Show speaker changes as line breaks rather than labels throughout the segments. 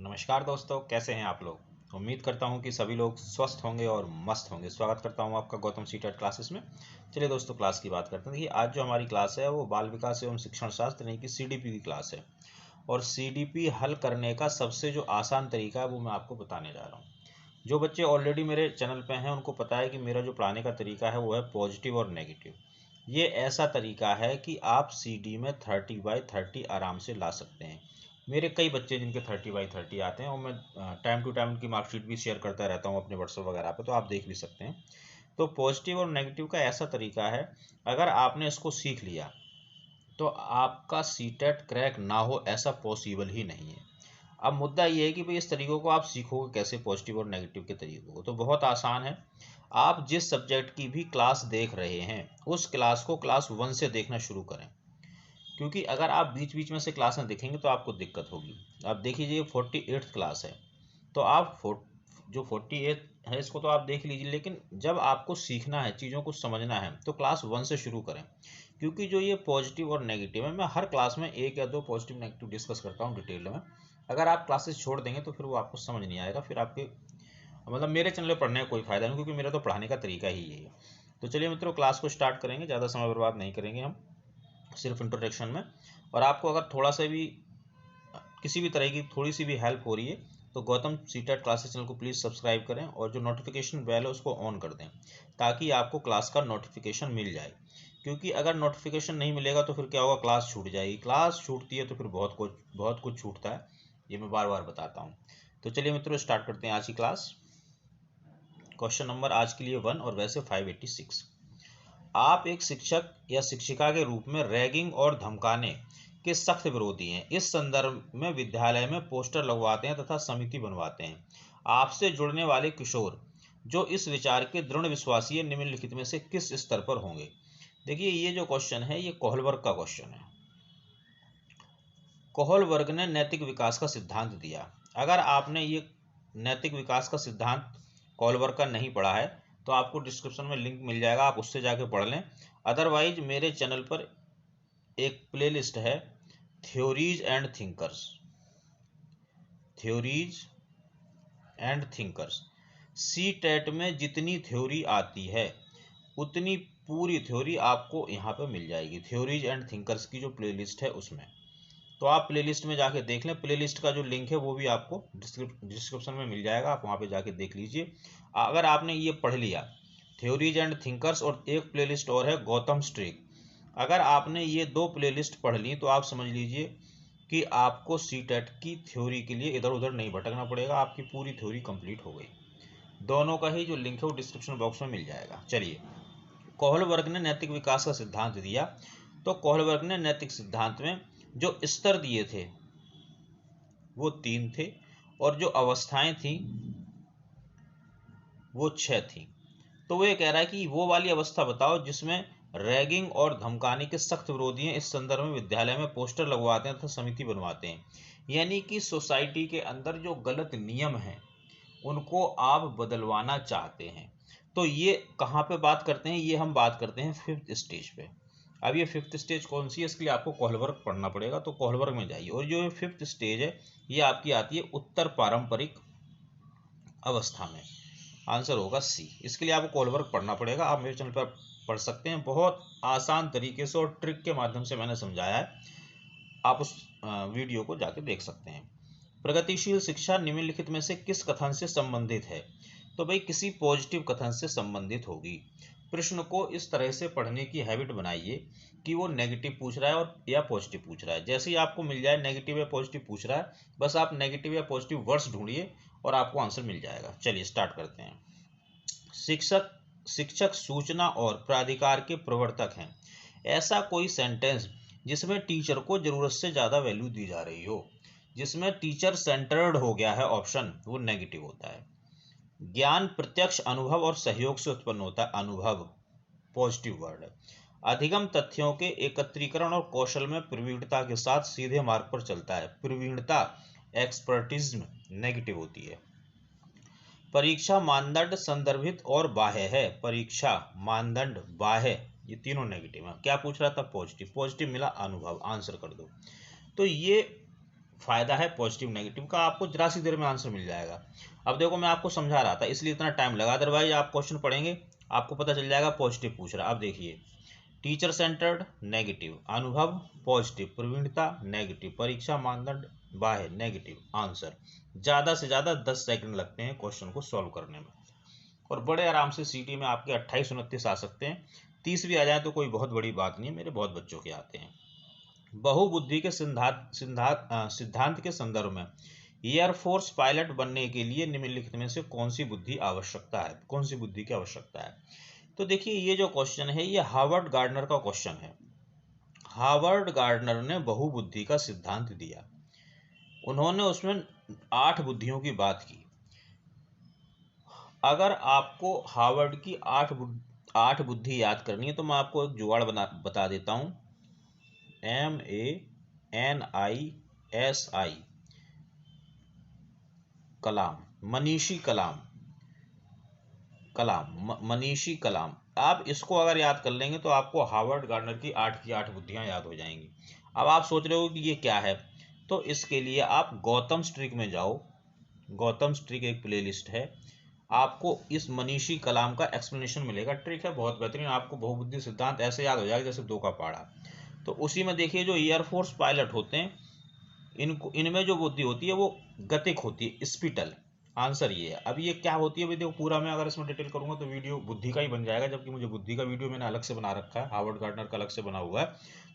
नमस्कार दोस्तों, कैसे हैं आप लोग। उम्मीद करता हूं कि सभी लोग स्वस्थ होंगे और मस्त होंगे। स्वागत करता हूं आपका गौतम सीटेट क्लासेस में। चलिए दोस्तों, क्लास की बात करते हैं। देखिए, आज जो हमारी क्लास है वो बाल विकास एवं शिक्षण शास्त्र यानी कि सीडीपी की क्लास है। और सीडीपी हल करने का सबसे जो आसान तरीका है वो मैं आपको बताने जा रहा हूँ। जो बच्चे ऑलरेडी मेरे चैनल पे हैं उनको पता है कि मेरा जो पढ़ाने का तरीका है वो है पॉजिटिव और नेगेटिव। ये ऐसा तरीका है कि आप सीडी में 30/30 आराम से ला सकते हैं। मेरे कई बच्चे जिनके 30/30 आते हैं और मैं टाइम टू टाइम उनकी मार्कशीट भी शेयर करता रहता हूँ अपने व्हाट्सएप वगैरह पे, तो आप देख भी सकते हैं। तो पॉजिटिव और नेगेटिव का ऐसा तरीका है, अगर आपने इसको सीख लिया तो आपका सीटेट क्रैक ना हो ऐसा पॉसिबल ही नहीं है। अब मुद्दा ये है कि भाई इस तरीकों को आप सीखोगे कैसे, पॉजिटिव और नेगेटिव के तरीकों को। तो बहुत आसान है। आप जिस सब्जेक्ट की भी क्लास देख रहे हैं उस क्लास को क्लास 1 से देखना शुरू करें, क्योंकि अगर आप बीच बीच में से क्लासें देखेंगे तो आपको दिक्कत होगी। आप देखिए, ये 48th क्लास है, तो आप जो 48 है इसको तो आप देख लीजिए, लेकिन जब आपको सीखना है, चीज़ों को समझना है, तो क्लास 1 से शुरू करें। क्योंकि जो ये पॉजिटिव और नेगेटिव है, मैं हर क्लास में एक या दो पॉजिटिव नेगेटिव डिस्कस करता हूँ डिटेल में। अगर आप क्लासेस छोड़ देंगे तो फिर वो आपको समझ नहीं आएगा, फिर आपके मतलब मेरे चैनल पर पढ़ने का कोई फ़ायदा नहीं, क्योंकि मेरा तो पढ़ाने का तरीका ही यही है। तो चलिए मित्रों, क्लास को स्टार्ट करेंगे। ज़्यादा समय बर्बाद नहीं करेंगे हम, सिर्फ इंट्रोडक्शन में। और आपको अगर थोड़ा सा भी किसी भी तरह की थोड़ी सी भी हेल्प हो रही है तो गौतम सीटेट क्लासेस चैनल को प्लीज़ सब्सक्राइब करें और जो नोटिफिकेशन बेल है उसको ऑन कर दें, ताकि आपको क्लास का नोटिफिकेशन मिल जाए। क्योंकि अगर नोटिफिकेशन नहीं मिलेगा तो फिर क्या होगा, क्लास छूट जाएगी। क्लास छूटती है तो फिर बहुत कुछ छूटता है, ये मैं बार बार बताता हूँ। तो चलिए मित्रों, स्टार्ट करते हैं आज की क्लास। क्वेश्चन नंबर आज के लिए 1 और वैसे 586। आप एक शिक्षक या शिक्षिका के रूप में रैगिंग और धमकाने के सख्त विरोधी हैं। इस संदर्भ में विद्यालय में पोस्टर लगवाते हैं तथा समिति बनवाते हैं। आपसे जुड़ने वाले किशोर जो इस विचार के दृढ़ विश्वासी है, निम्नलिखित में से किस स्तर पर होंगे। देखिए, ये जो क्वेश्चन है ये कोहलबर्ग का क्वेश्चन है। कोहलबर्ग ने नैतिक विकास का सिद्धांत दिया। अगर आपने ये नैतिक विकास का सिद्धांत कोहलबर्ग का नहीं पढ़ा है तो आपको डिस्क्रिप्शन में लिंक मिल जाएगा, आप उससे जाके पढ़ लें। अदरवाइज मेरे चैनल पर एक प्लेलिस्ट है, theories and thinkers. Theories and thinkers. CTET में जितनी थ्योरी आती है उतनी पूरी थ्योरी आपको यहाँ पे मिल जाएगी, थ्योरीज एंड थिंकर्स की जो प्लेलिस्ट है उसमें। तो आप प्लेलिस्ट में जाके देख लें। प्लेलिस्ट का जो लिंक है वो भी आपको डिस्क्रिप्शन में मिल जाएगा, आप वहाँ पे जाके देख लीजिए। अगर आपने ये पढ़ लिया थ्योरीज एंड थिंकर्स, और एक प्लेलिस्ट और है गौतम स्ट्रीक, अगर आपने ये दो प्लेलिस्ट पढ़ ली तो आप समझ लीजिए कि आपको सीटेट की थ्योरी के लिए इधर उधर नहीं भटकना पड़ेगा, आपकी पूरी थ्योरी कंप्लीट हो गई। दोनों का ही जो लिंक है वो डिस्क्रिप्शन बॉक्स में मिल जाएगा। चलिए, कोहलबर्ग ने नैतिक विकास का सिद्धांत दिया। तो कोहलबर्ग ने नैतिक सिद्धांत में जो स्तर दिए थे वो 3 थे, और जो अवस्थाएं थी वो 6 थी। तो वो ये कह रहा है कि वो वाली अवस्था बताओ जिसमें रैगिंग और धमकाने के सख्त विरोधी हैं। इस संदर्भ में विद्यालय में पोस्टर लगवाते हैं तथा समिति बनवाते हैं। यानी कि सोसाइटी के अंदर जो गलत नियम हैं उनको आप बदलवाना चाहते हैं। तो ये कहाँ पे बात करते हैं, ये हम बात करते हैं 5th स्टेज पे। अब ये 5th स्टेज कौन सी है, इसके लिए आपको कोहलबर्ग पढ़ना पड़ेगा, तो कोहलबर्ग में जाइए। और जो 5th स्टेज है ये आपकी आती है उत्तर पारंपरिक अवस्था में। आंसर होगा सी। इसके लिए आपको कोहलबर्ग पढ़ना पड़ेगा। आप मेरे चैनल पर पढ़ सकते हैं, बहुत आसान तरीके से और ट्रिक के माध्यम से मैंने समझाया है, आप उस वीडियो को जाके देख सकते हैं। प्रगतिशील शिक्षा निम्नलिखित में से किस कथन से संबंधित है। तो भाई किसी पॉजिटिव कथन से संबंधित होगी। प्रश्न को इस तरह से पढ़ने की हैबिट बनाइए कि वो नेगेटिव पूछ रहा है और या पॉजिटिव पूछ रहा है। जैसे ही आपको मिल जाए नेगेटिव या पॉजिटिव पूछ रहा है, बस आप नेगेटिव या पॉजिटिव वर्ड्स ढूंढिए और आपको आंसर मिल जाएगा। चलिए स्टार्ट करते हैं। शिक्षक सूचना और प्राधिकार के प्रवर्तक हैं। ऐसा कोई सेंटेंस जिसमें टीचर को जरूरत से ज़्यादा वैल्यू दी जा रही हो, जिसमें टीचर सेंटर्ड हो गया है ऑप्शन, वो नेगेटिव होता है। ज्ञान प्रत्यक्ष अनुभव और सहयोग से उत्पन्न होता है, अनुभव पॉजिटिव वर्ड है। अधिगम तथ्यों के एकत्रीकरण और कौशल में प्रवीणता के साथ सीधे मार्ग पर चलता है, प्रवीणता एक्सपर्टिज्म नेगेटिव होती है। परीक्षा मानदंड संदर्भित और बाह्य है, परीक्षा मानदंड बाह्य, ये तीनों नेगेटिव है। क्या पूछ रहा था, पॉजिटिव, पॉजिटिव मिला अनुभव, आंसर कर दो। तो ये फायदा है पॉजिटिव नेगेटिव का, आपको जरा सी देर में आंसर मिल जाएगा। अब देखो मैं आपको समझा रहा था इसलिए इतना टाइम लगा, अदरवाइज आप क्वेश्चन पढ़ेंगे आपको पता चल जाएगा पॉजिटिव पूछ रहा। अब देखिए, टीचर सेंटर्ड नेगेटिव, अनुभव पॉजिटिव, प्रवीणता नेगेटिव, परीक्षा मानदंड बाह्य नेगेटिव, आंसर। ज़्यादा से ज़्यादा 10 सेकंड लगते हैं क्वेश्चन को सॉल्व करने में, और बड़े आराम से सीटी में आपके 28-29 आ सकते हैं। 30 भी आ जाए तो कोई बहुत बड़ी बात नहीं है, मेरे बहुत बच्चों के आते हैं। बहुबुद्धि के सिद्धांत के संदर्भ में एयरफोर्स पायलट बनने के लिए निम्नलिखित में से कौन सी बुद्धि आवश्यकता है, कौन सी बुद्धि की आवश्यकता है? तो देखिए ये जो क्वेश्चन है ये हार्वर्ड गार्डनर का क्वेश्चन है। हार्वर्ड गार्डनर ने बहुबुद्धि का सिद्धांत दिया, उन्होंने उसमें 8 बुद्धियों की बात की। अगर आपको हार्वर्ड की 8 बुद्धि याद करनी है तो मैं आपको एक जुगाड़ बता देता हूं। MANISI, कलाम, मनीषी कलाम। आप इसको अगर याद कर लेंगे तो आपको हार्वर्ड गार्डनर की 8 बुद्धियां याद हो जाएंगी। अब आप सोच रहे हो कि ये क्या है, तो इसके लिए आप गौतम स्ट्रीक में जाओ। गौतम स्ट्रीक एक प्लेलिस्ट है, आपको इस मनीषी कलाम का एक्सप्लेनेशन मिलेगा। ट्रिक है बहुत बेहतरीन, आपको बहुबुद्धि सिद्धांत ऐसे याद हो जाएगा जैसे 2 का पहाड़ा। तो उसी में देखिए जो एयरफोर्स पायलट होते हैं इनमें जो बुद्धि होती है वो गतिक होती है, स्पिटल। आंसर ये है। अब ये क्या होती है भाई देखो, पूरा मैं अगर इसमें डिटेल करूंगा तो वीडियो बुद्धि का ही बन जाएगा, जबकि मुझे बुद्धि का वीडियो मैंने अलग से बना रखा है, हार्वर्ड गार्डनर का अलग से बना हुआ है,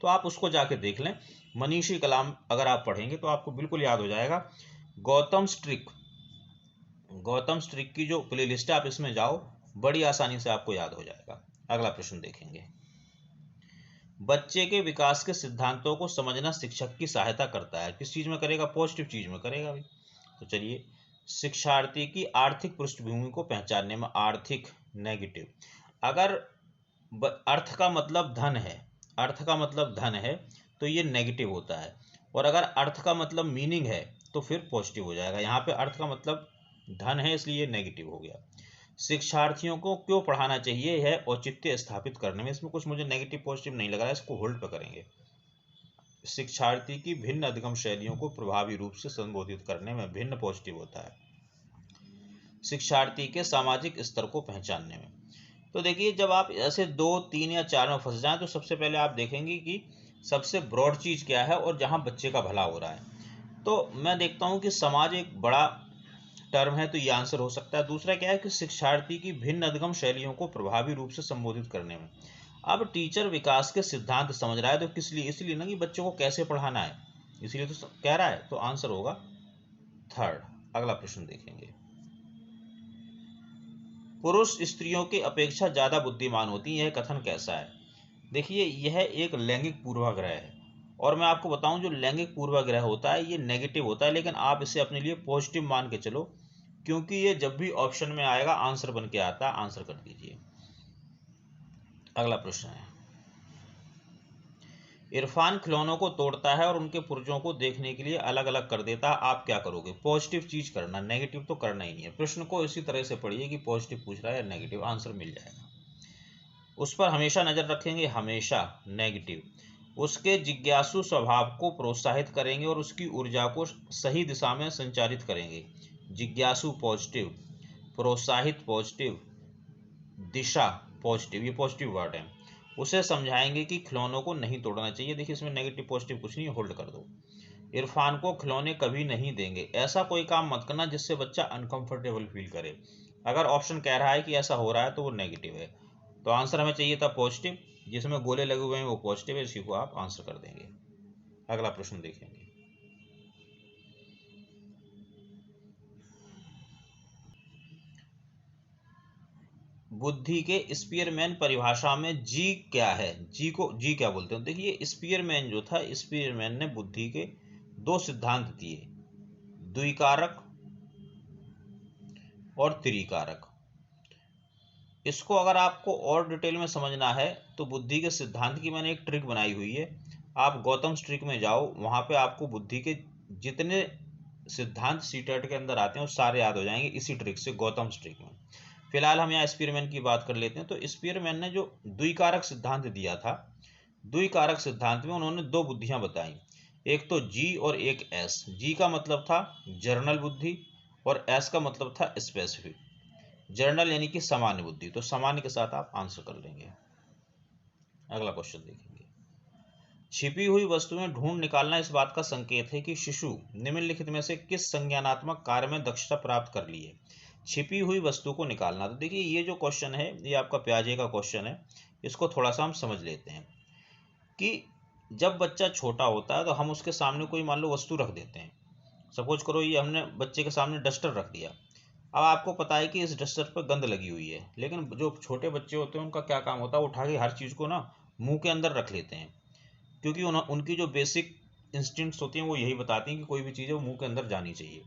तो आप उसको जाके देख लें। मनीषी कलाम अगर आप पढ़ेंगे तो आपको बिल्कुल याद हो जाएगा। गौतम स्ट्रिक की जो प्ले लिस्ट है आप इसमें जाओ, बड़ी आसानी से आपको याद हो जाएगा। अगला प्रश्न देखेंगे, बच्चे के विकास के सिद्धांतों को समझना शिक्षक की सहायता करता है। किस चीज में करेगा? पॉजिटिव चीज में करेगा भाई। तो चलिए, शिक्षार्थी की आर्थिक पृष्ठभूमि को पहचानने में, आर्थिक नेगेटिव। अगर अर्थ का मतलब धन है तो ये नेगेटिव होता है, और अगर अर्थ का मतलब मीनिंग है तो फिर पॉजिटिव हो जाएगा। यहाँ पे अर्थ का मतलब धन है इसलिए नेगेटिव हो गया। शिक्षार्थियों को क्यों पढ़ाना चाहिए है औचित्य स्थापित करने में। इसमें कुछ मुझे नेगेटिव पॉजिटिव नहीं लग रहा है, इसको होल्ड पे करेंगे। शिक्षार्थी की भिन्न अधिगम शैलियों को प्रभावी रूप से संबोधित करने में, भिन्न पॉजिटिव होता है। शिक्षार्थी के सामाजिक स्तर को पहचानने में। तो देखिए जब आप ऐसे 2, 3 या 4 में फंस जाएं तो सबसे पहले आप देखेंगे कि सबसे ब्रॉड चीज क्या है और जहां बच्चे का भला हो रहा है। तो मैं देखता हूं कि समाज एक बड़ा टर्म है, तो ये आंसर हो सकता है। दूसरा क्या है कि शिक्षार्थी की भिन्न अधिगम शैलियों को प्रभावी रूप से संबोधित करने में। अब टीचर विकास के सिद्धांत समझ रहा है तो किस लिए? इसलिए ना कि बच्चों को कैसे पढ़ाना है, इसीलिए तो कह रहा है, तो आंसर होगा 3rd। अगला प्रश्न देखेंगे, पुरुष स्त्रियों की अपेक्षा ज्यादा बुद्धिमान होती है, यह कथन कैसा है? देखिए यह एक लैंगिक पूर्वाग्रह है, और मैं आपको बताऊं जो लैंगिक पूर्वाग्रह होता है ये नेगेटिव होता है, लेकिन आप इसे अपने लिए पॉजिटिव मान के चलो, क्योंकि ये जब भी ऑप्शन में आएगा आंसर बन के आता है। आंसर कर दीजिए। अगला प्रश्न है, इरफान खिलौनों को तोड़ता है और उनके पुर्जों को देखने के लिए अलग अलग कर देता है, आप क्या करोगे? पॉजिटिव चीज करना, नेगेटिव तो करना ही नहीं है। प्रश्न को इसी तरह से पढ़िए कि पॉजिटिव पूछ रहा है या नेगेटिव, आंसर मिल जाएगा। उस पर हमेशा नजर रखेंगे, हमेशा नेगेटिव। उसके जिज्ञासु स्वभाव को प्रोत्साहित करेंगे और उसकी ऊर्जा को सही दिशा में संचारित करेंगे। जिज्ञासु पॉजिटिव, प्रोत्साहित पॉजिटिव, दिशा पॉजिटिव, ये पॉजिटिव वर्ड है। उसे समझाएंगे कि खिलौनों को नहीं तोड़ना चाहिए। देखिए इसमें नेगेटिव पॉजिटिव कुछ नहीं, होल्ड कर दो। इरफान को खिलौने कभी नहीं देंगे, ऐसा कोई काम मत करना जिससे बच्चा अनकंफर्टेबल फील करे। अगर ऑप्शन कह रहा है कि ऐसा हो रहा है तो वो नेगेटिव है, तो आंसर हमें चाहिए था पॉजिटिव। जिसमें गोले लगे हुए हैं वो पॉजिटिव है, इसी को आप आंसर कर देंगे। अगला प्रश्न देखेंगे, बुद्धि के स्पीयरमैन परिभाषा में जी क्या है? जी क्या बोलते हैं? देखिए स्पीयरमैन जो था, स्पीयरमैन ने बुद्धि के 2 सिद्धांत दिए, द्विकारक और त्रिकारक। इसको अगर आपको और डिटेल में समझना है तो बुद्धि के सिद्धांत की मैंने एक ट्रिक बनाई हुई है। आप गौतम स्ट्रिक में जाओ, वहां पे आपको बुद्धि के जितने सिद्धांत सीटेट के अंदर आते हैं वो सारे याद हो जाएंगे इसी ट्रिक से, गौतम स्ट्रिक में। फिलहाल हम यहाँ स्पीयरमैन की बात कर लेते हैं। तो स्पीयरमैन ने जो द्विकारक सिद्धांत दिया था, द्विकारक सिद्धांत में उन्होंने 2 बुद्धियां बताई। एक तो जी और एक एस। जी का मतलब था जर्नल बुद्धि और एस का मतलब था स्पेसिफिक। जर्नल यानी कि सामान्य बुद्धि, तो सामान्य के साथ आप आंसर कर लेंगे। अगला क्वेश्चन देखेंगे। छिपी हुई वस्तुएं ढूंढ निकालना इस बात का संकेत है कि शिशु निम्नलिखित में से किस संज्ञानात्मक कार्य में दक्षता प्राप्त कर ली है। छिपी हुई वस्तु को निकालना, तो देखिए ये जो क्वेश्चन है ये आपका प्याजे का क्वेश्चन है। इसको थोड़ा सा हम समझ लेते हैं कि जब बच्चा छोटा होता है तो हम उसके सामने कोई मान लो वस्तु रख देते हैं। सपोज करो ये हमने बच्चे के सामने डस्टर रख दिया। अब आपको पता है कि इस डस्टर पर गंद लगी हुई है, लेकिन जो छोटे बच्चे होते हैं उनका क्या काम होता है, उठा के हर चीज़ को ना मुंह के अंदर रख लेते हैं, क्योंकि उनकी जो बेसिक इंस्टिंक्ट्स होती हैं वो यही बताती हैं कि कोई भी चीज़ है वो मुंह के अंदर जानी चाहिए।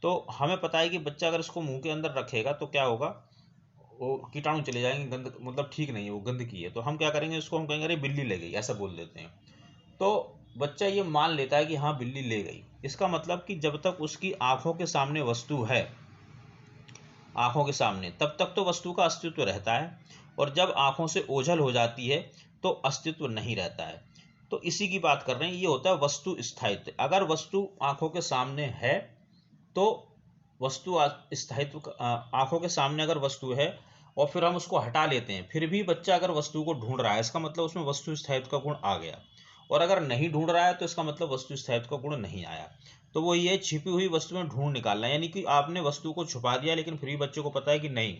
तो हमें पता है कि बच्चा अगर इसको मुंह के अंदर रखेगा तो क्या होगा, वो कीटाणु चले जाएंगे, गंद मतलब ठीक नहीं है, वो गंदगी है। तो हम क्या करेंगे, इसको हम कहेंगे अरे बिल्ली ले गई, ऐसा बोल देते हैं। तो बच्चा ये मान लेता है कि हाँ बिल्ली ले गई। इसका मतलब कि जब तक उसकी आंखों के सामने वस्तु है, आंखों के सामने, तब तक तो वस्तु का अस्तित्व रहता है, और जब आंखों से ओझल हो जाती है तो अस्तित्व नहीं रहता है। तो इसी की बात कर रहे हैं, ये होता है वस्तु स्थायित्व। अगर वस्तु आंखों के सामने है तो वस्तु स्थायित्व, आंखों के सामने अगर वस्तु है और फिर हम उसको हटा लेते हैं, फिर भी बच्चा अगर वस्तु को ढूंढ रहा है, इसका मतलब उसमें वस्तु स्थायित्व का गुण आ गया। और अगर नहीं ढूंढ रहा है तो इसका मतलब वस्तु स्थायित्व का गुण नहीं आया। तो वो ये छिपी हुई वस्तु में ढूंढ निकालना, यानी कि आपने वस्तु को छुपा दिया, लेकिन फिर भी बच्चे को पता है कि नहीं,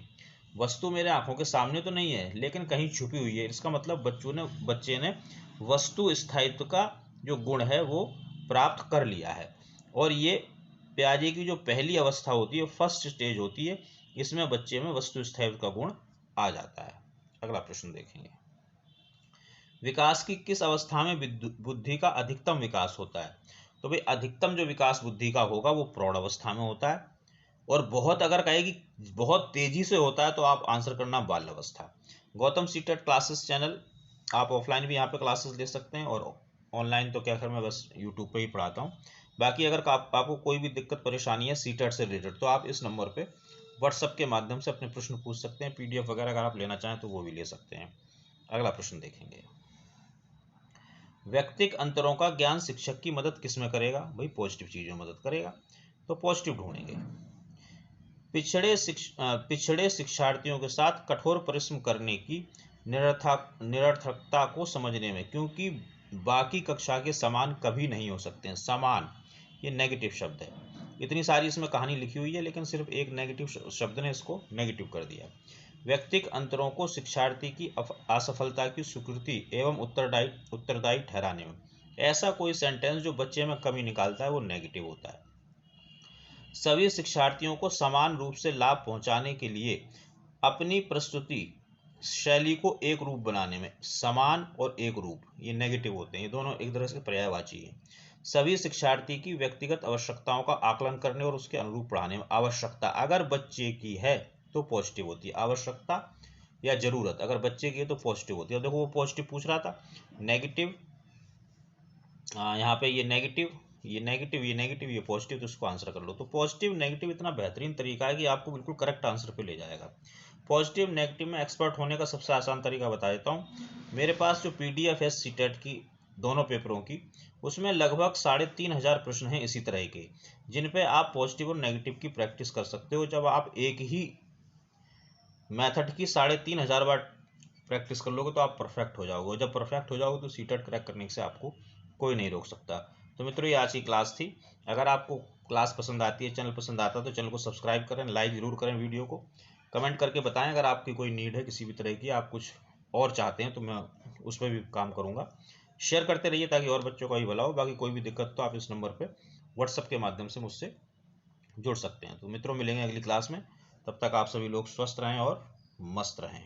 वस्तु मेरे आंखों के सामने तो नहीं है लेकिन कहीं छुपी हुई है। इसका मतलब बच्चे ने वस्तु स्थायित्व का जो गुण है वो प्राप्त कर लिया है। और ये प्याजे की जो पहली अवस्था होती है, फर्स्ट स्टेज होती है, इसमें बच्चे में वस्तु स्थायित्व का गुण आ जाता है। अगला प्रश्न देखेंगे। विकास की किस अवस्था में बुद्धि का अधिकतम विकास होता है। तो भाई अधिकतम जो विकास बुद्धि का होगा वो प्रौढ़ अवस्था में होता है, और बहुत अगर कहे कि बहुत तेजी से होता है तो आप आंसर करना बाल अवस्था। गौतम सीटेट क्लासेस चैनल, आप ऑफलाइन भी यहाँ पे क्लासेस ले सकते हैं, और ऑनलाइन तो क्या, मैं बस यूट्यूब पे ही पढ़ाता हूँ। बाकी अगर आपको कोई भी दिक्कत परेशानी है सीटेट से रिलेटेड, तो आप इस नंबर पे व्हाट्सएप के माध्यम से अपने प्रश्न पूछ सकते हैं। पीडीएफ वगैरह अगर आप लेना चाहें तो वो भी ले सकते हैं। अगला प्रश्न देखेंगे। व्यक्तिक अंतरों का ज्ञान शिक्षक की मदद किसमें करेगा। भाई पॉजिटिव चीज़ों में मदद करेगा, तो पॉजिटिव ढूंढेंगे। पिछड़े शिक्षार्थियों के साथ कठोर परिश्रम करने की निरर्थकता को समझने में, क्योंकि बाकी कक्षा के समान कभी नहीं हो सकते हैं। समान ये नेगेटिव शब्द है। इतनी सारी इसमें कहानी लिखी हुई है लेकिन सिर्फ एक नेगेटिव शब्द ने इसको नेगेटिव कर दिया। व्यक्तिक अंतरों को शिक्षार्थी की असफलता की स्वीकृति एवं उत्तरदायी ठहराने में, ऐसा कोई सेंटेंस जो बच्चे में कमी निकालता है वो नेगेटिव होता है। सभी शिक्षार्थियों को समान रूप से लाभ पहुंचाने के लिए अपनी प्रस्तुति शैली को एक रूप बनाने में, समान और एक रूप ये नेगेटिव होते हैं, ये दोनों एक तरह से पर्यायवाची हैं। सभी शिक्षार्थी की व्यक्तिगत आवश्यकताओं का आकलन करने और उसके अनुरूप पढ़ाने में, आवश्यकता अगर बच्चे की है तो पॉजिटिव होती है, आवश्यकता या जरूरत अगर बच्चे की है तो पॉजिटिव होती है। देखो वो पॉजिटिव पूछ रहा था, नेगेटिव, यहाँ पे ये नेगेटिव, ये नेगेटिव, ये नेगेटिव, ये पॉजिटिव, तो इसको आंसर कर लो। तो पॉजिटिव नेगेटिव इतना बेहतरीन तरीका है कि आपको बिल्कुल करेक्ट आंसर पे ले जाएगा। पॉजिटिव नेगेटिव में एक्सपर्ट होने का सबसे आसान तरीका बता देता हूँ। मेरे पास जो पीडीएफ है सीटेट की दोनों पेपरों की, उसमें लगभग 3500 प्रश्न हैं इसी तरह के, जिन पे आप पॉजिटिव और नेगेटिव की प्रैक्टिस कर सकते हो। जब आप एक ही मेथड की 3500 बार प्रैक्टिस कर लोगे तो आप परफेक्ट हो जाओगे। जब परफेक्ट हो जाओगे तो सीटेट क्रैक करने से आपको कोई नहीं रोक सकता। तो मित्रों ये आज की क्लास थी। अगर आपको क्लास पसंद आती है, चैनल पसंद आता है तो चैनल को सब्सक्राइब करें, लाइक जरूर करें वीडियो को, कमेंट करके बताएं अगर आपकी कोई नीड है किसी भी तरह की, आप कुछ और चाहते हैं तो मैं उस पर भी काम करूँगा। शेयर करते रहिए ताकि और बच्चों का भी भला हो। बाकी कोई भी दिक्कत तो आप इस नंबर पर व्हाट्सएप के माध्यम से मुझसे जुड़ सकते हैं। तो मित्रों मिलेंगे अगली क्लास में, तब तक आप सभी लोग स्वस्थ रहें और मस्त रहें।